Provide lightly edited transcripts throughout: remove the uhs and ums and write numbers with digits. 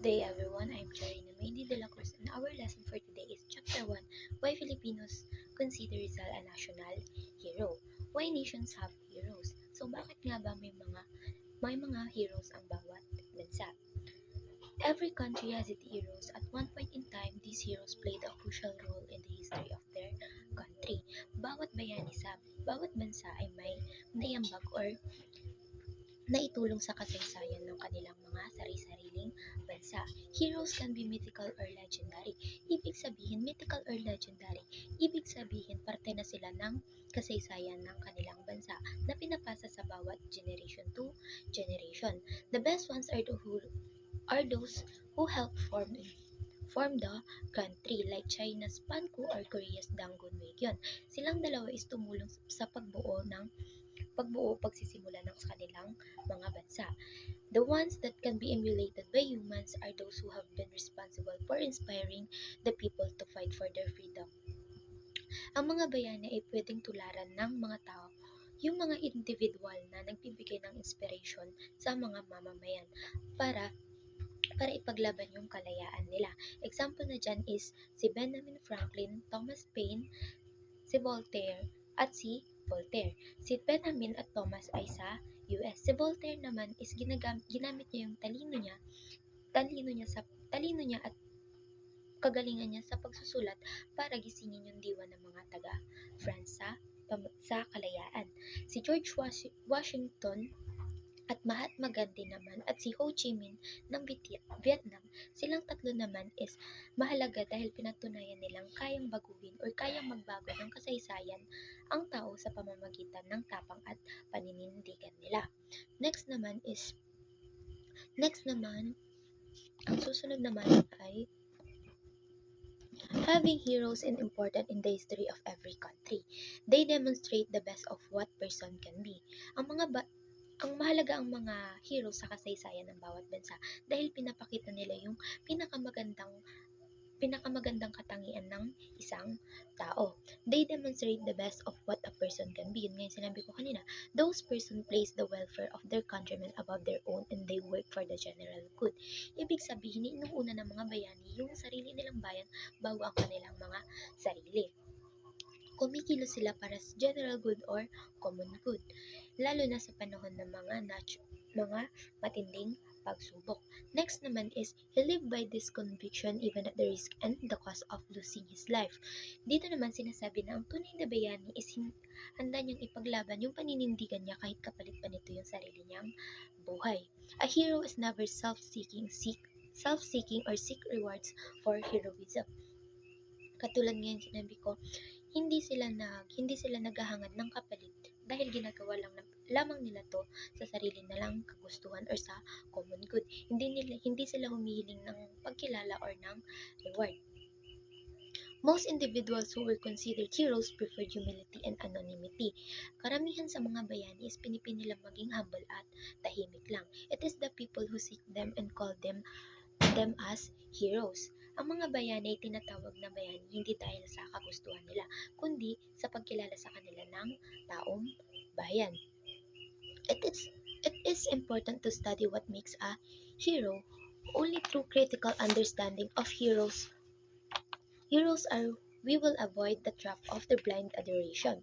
day everyone, I'm Charina Mayndy de la Cruz and our lesson for today is Chapter 1, Why Filipinos Consider Rizal a National Hero. Why nations have heroes? So bakit nga ba may mga heroes ang bawat bansa? Every country has its heroes. At one point in time, these heroes played a crucial role in the history of their country. Bawat bayani sa bawat bansa ay may naiambag or naitulong sa kasaysayan ng kanilang mga sari-sariling bansa. Heroes can be mythical or legendary. Ibig sabihin, mythical or legendary, ibig sabihin parte na sila ng kasaysayan ng kanilang bansa na pinapasa sa bawat generation to generation. The best ones are those who help form the country like China's Panko or Korea's Dangun Region. Silang dalawa is tumulong sa pagsisimula ng kanilang mga bansa. The ones that can be emulated by humans are those who have been responsible for inspiring the people to fight for their freedom. Ang mga bayani ay pwedeng tularan ng mga tao, yung mga individual na nagbibigay ng inspiration sa mga mamamayan para ipaglaban yung kalayaan nila. Example na dyan is si Benjamin Franklin, Thomas Paine, si Voltaire, at si Voltaire. Si Benjamin at Thomas ay sa US. Si Voltaire naman is ginamit niya yung talino niya at kagalingan niya sa pagsusulat para gisingin yung diwa ng mga taga-France sa kalayaan. Si George Washington at Mahatma Gandhi naman at si Ho Chi Minh ng Vietnam, silang tatlo naman is mahalaga dahil pinatunayan nilang kayang baguhin o kayang magbago ng kasaysayan ang tao sa pamamagitan ng tapang at paninindigan nila. Next naman, ang susunod naman ay having heroes is important in the history of every country. They demonstrate the best of what person can be. Ang mahalaga ang mga heroes sa kasaysayan ng bawat bansa dahil pinapakita nila yung pinakamagandang katangian ng isang tao. They demonstrate the best of what a person can be. Yun nga yung sinabi ko kanina. Those person place the welfare of their countrymen above their own and they work for the general good. Ibig sabihin, inuuna ng mga bayani yung sarili nilang bayan bago ang kanilang mga sarili. Kumikilos sila para sa general good or common good, lalo na sa panahon ng mga matinding pagsubok. Next naman is, he lived by this conviction even at the risk and the cost of losing his life. Dito naman sinasabi na ang tunay na bayani is handa niyang ipaglaban yung paninindigan niya kahit kapalit pa nito yung sarili niyang buhay. A hero is never self-seeking or seek rewards for heroism. Katulad ngayon sinabi ko, hindi sila naghahangad ng kapalit dahil ginagawa lamang nila to sa sarili nilang kagustuhan or sa common good. Hindi sila humihiling ng pagkilala or ng reward. Most individuals who were considered heroes preferred humility and anonymity. Karamihan sa mga bayani is pinipinilang maging humble at tahimik lang. It is the people who seek them and call them as heroes. Ang mga bayani ay tinatawag na bayani hindi dahil sa kagustuhan nila, kundi sa pagkilala sa kanila ng taong bayan. It is important to study what makes a hero. Only through critical understanding of heroes we will avoid the trap of the blind adoration.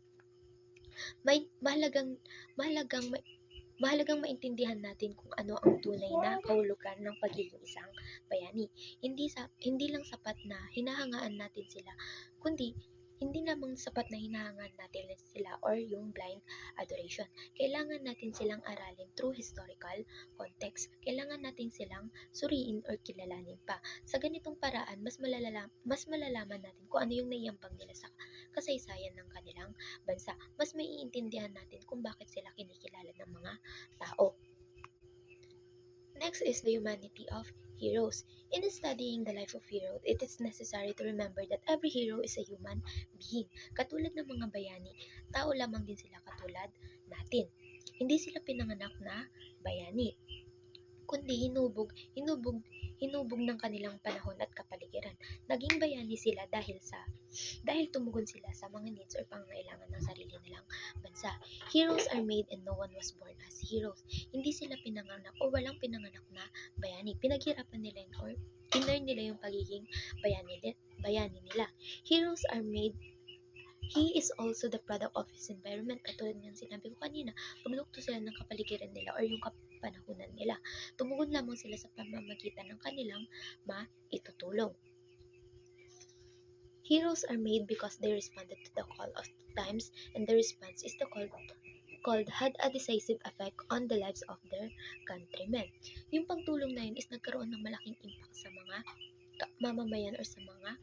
Mahalagang maintindihan natin kung ano ang tunay na kahulugan ng pagiging isang bayani. Hindi lang sapat na hinahangaan natin sila, kundi hindi lamang sapat na hinahangaan natin sila or yung blind adoration. Kailangan natin silang aralin through historical context. Kailangan natin silang suriin or kilalanin pa. Sa ganitong paraan, mas malalaman natin kung ano yung naiambag nila sa kasaysayan ng kanilang bansa. Mas maiintindihan natin kung bakit sila kinikilala ng mga tao. Next is the humanity of heroes. In studying the life of heroes, it is necessary to remember that every hero is a human being. Katulad ng mga bayani, tao lamang din sila katulad natin. Hindi sila pinanganak na bayani, kundi hinubog ng kanilang panahon at kapaligiran. Naging bayani sila dahil sa dahil tumugon sila sa mga needs or pangangailangan ng sarili nilang bansa. Heroes are made and no one was born as heroes. Hindi sila pinanganak o walang pinanganak na bayani. Pinaghirapan nila yun or inlearn nila yung pagiging bayani nila. Heroes are made. He is also the product of his environment. Katulad ng sinabi ko kanina, produkto sila ng kapaligiran nila or yung kapanahunan nila. Tumugon lamang sila sa pamamagitan ng kanilang maitutulong. Heroes are made because they responded to the call of times, and the response is the called had a decisive effect on the lives of their countrymen. Yung pagtulong na yun is nagkaroon ng malaking impact sa mga mamamayan or sa mga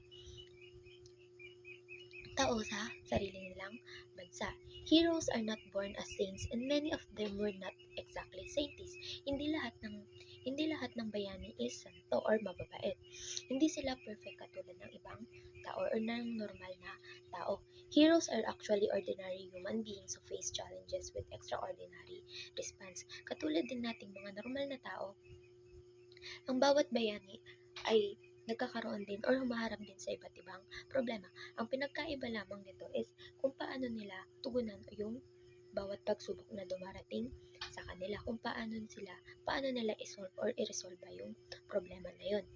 tao sa sarili nilang bansa. Heroes are not born as saints and many of them were not exactly saints. Hindi lahat ng bayani is santo or mababait. Hindi sila perfect katulad ng ibang tao or ng normal na tao. Heroes are actually ordinary human beings who face challenges with extraordinary response. Katulad din nating mga normal na tao, ang bawat bayani ay nagkakaroon din or humaharap din sa iba't ibang problema. Ang pinagkaiba lamang nito is kung paano nila tugunan yung bawat pagsubok na dumarating sa kanila, kung paano nila isolve or i-resolve yung problema na yun.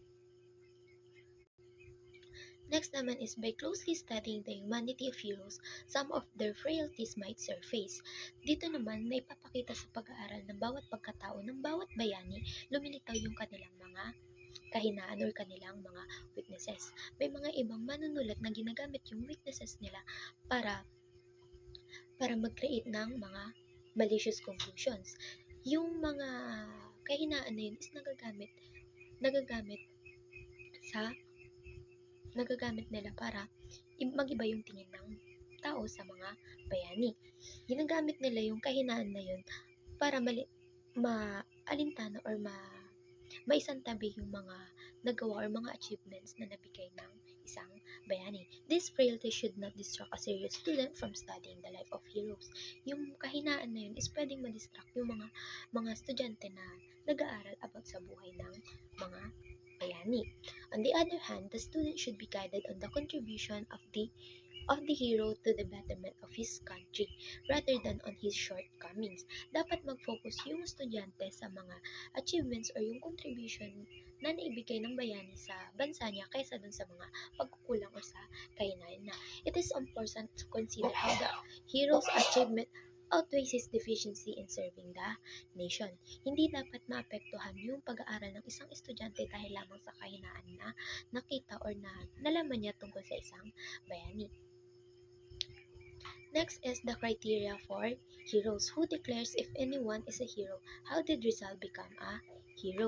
Next naman is by closely studying the humanity of heroes, some of their frailties might surface. Dito naman, naipapakita sa pag-aaral ng bawat pagkatao ng bawat bayani, lumilitaw yung kanilang mga kahinaan or kanilang mga weaknesses. May mga ibang manunulat na ginagamit yung weaknesses nila para mag-create ng mga malicious conclusions. Yung mga kahinaan na yun is nagagamit sa nagagamit nila para mag-iba yung tingin ng tao sa mga bayani. Ginagamit nila yung kahinaan na yun para maalintana or maisantabi yung mga nagawa or mga achievements na nabigay ng isang bayani. This frailty should not distract a serious student from studying the life of heroes. Yung kahinaan na yun is pwedeng ma-distract yung mga estudyante na nag-aaral about sa buhay ng mga bayani. On the other hand, the student should be guided on the contribution of the hero to the betterment of his country rather than on his shortcomings. Dapat mag-focus yung estudyante sa mga achievements or yung contribution na naibigay ng bayani sa bansa niya kaysa dun sa mga pagkukulang o sa kahinaan na. It is important to consider how the hero's achievement outweighs his deficiency in serving the nation. Hindi dapat maapektuhan yung pag-aaral ng isang estudyante dahil lamang sa kahinaan na nakita or na nalaman niya tungkol sa isang bayani. Next is the criteria for heroes. Who declares if anyone is a hero? How did Rizal become a hero?